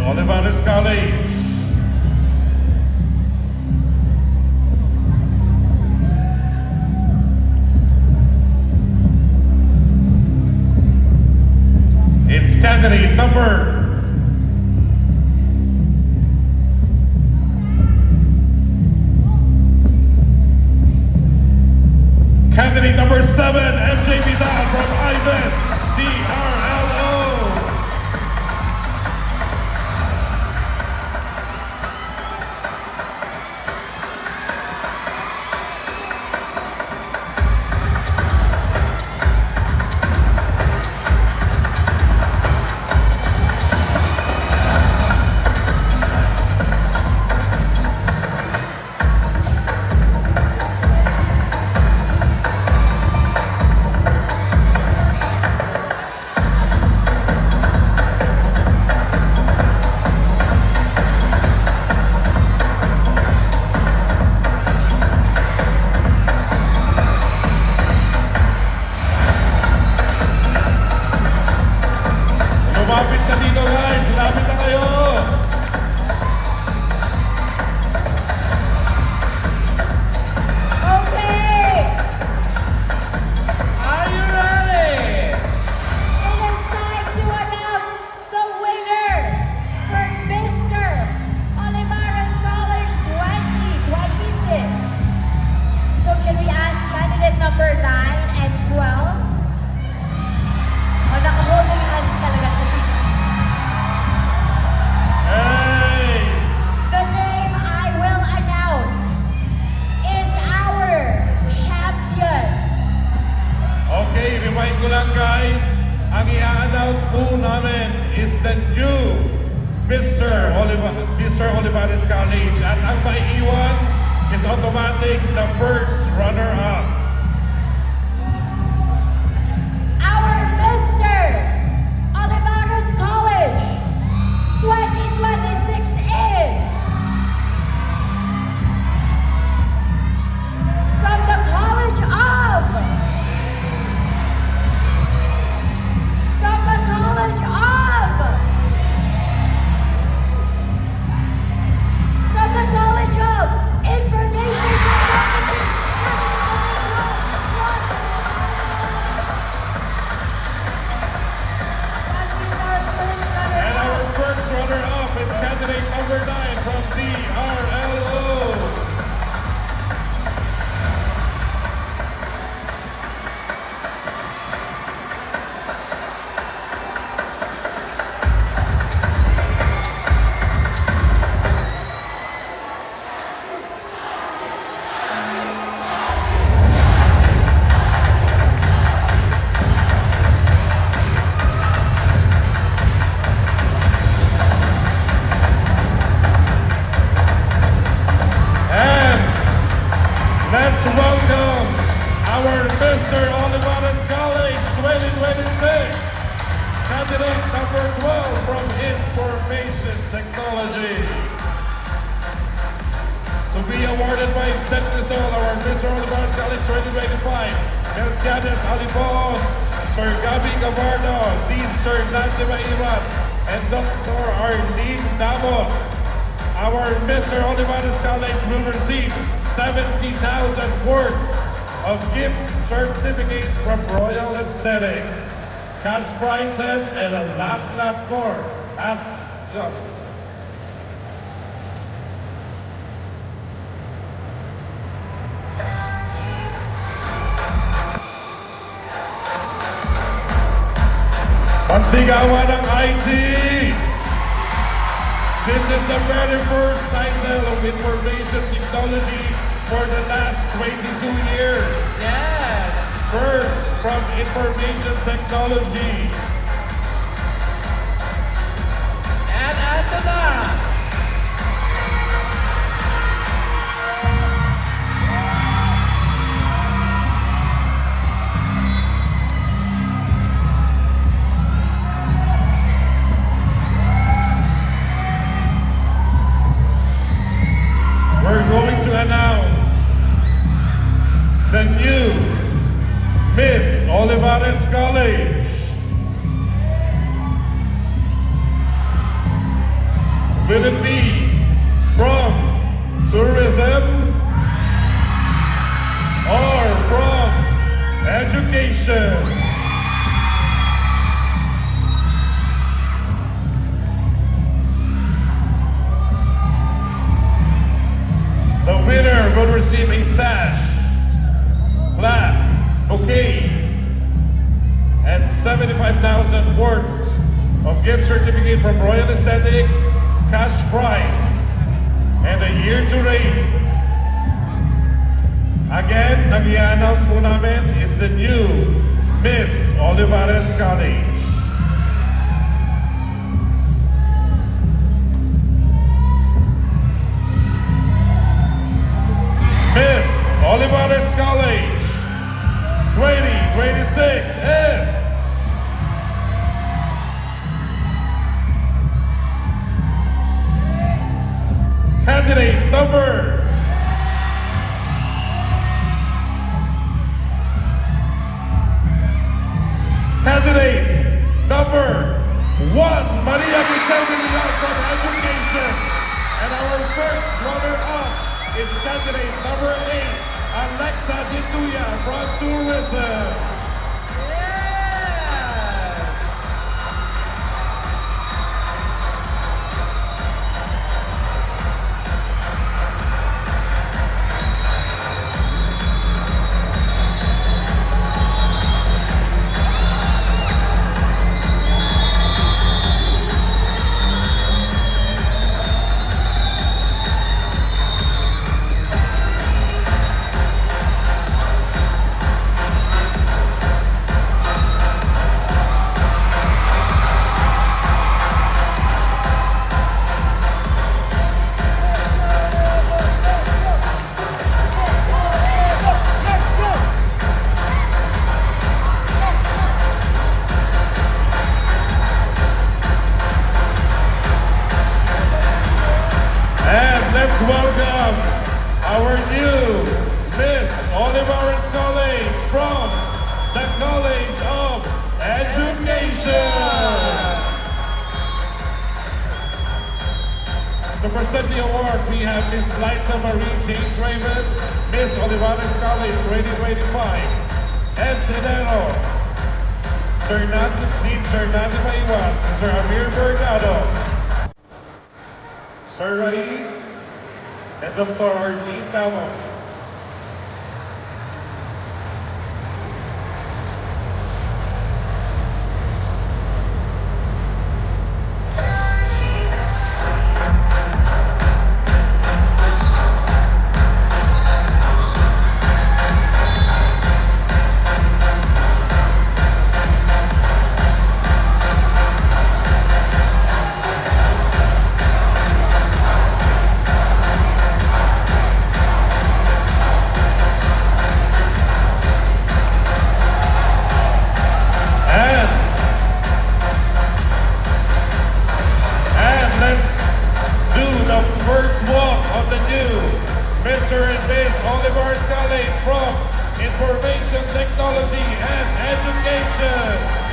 Olivares College. It's candidate number 7, MJ Vidal from Ivan, DRLO. Lumapit na dito guys, lapit na kayo. Okay. Are you ready? It is time to announce the winner for Mr. Olivares College 2026. So can we ask candidate number 9 and 12? O naka-holding hands talaga sila. Hey! The name I will announce is our champion. Okay, remind ko lang guys, ang i-announce po namin is the new Mr. Olivares College at ang maiiwan is automatic the first runner-up. Our Mr. Olivares College 2026 is from the College of Information Technology. That is our first And runner-up. our first runner-up is candidate number 9 from DRLO. And let's welcome our Mr. Olivares College 2026, candidate number 12 from Information Technology. To be awarded by Centrisol, our Mr. Olivares College 2025, Melquiades Alipon, Sir Gabi Gavardo, Dean Sir Nante Mairat, and Dr. Arlene Damo. Our Mr. Olivares College will receive 70,000 worth of gift certificates from Royal Aesthetics, cash prizes, and a lot more. Yes. Pagsigawan ng IT! This is the very first title of Information Technology for the last 22 years. Yes! First from Information Technology. And ito na! We're going to announce the new Miss Olivares College. Will it be from tourism or from education? The winner will receive a sash, flag, bouquet, and 75,000 worth of gift certificate from Royal Aesthetics, cash prize, and a year to rate. Again, ang i-announce po namin is the new Miss Olivares College. Miss Olivares College 2026 is candidate number one, Maria Vicente Leon from Education. And our first runner-up is candidate number 8, Alexa Dituya from Tourism. Yes! Let's welcome our new Miss Olivares College from the College of Education. To present the award, we have Miss Liza Marie Jane Craven, Miss Olivares College 2025, Ed Cenero, Sir Nandi Maiwan, Sir Amir Bergado, Sir Rai, and Dr. Arlene Tamo. Mr. and Miss Olivares College from Information Technology and Education.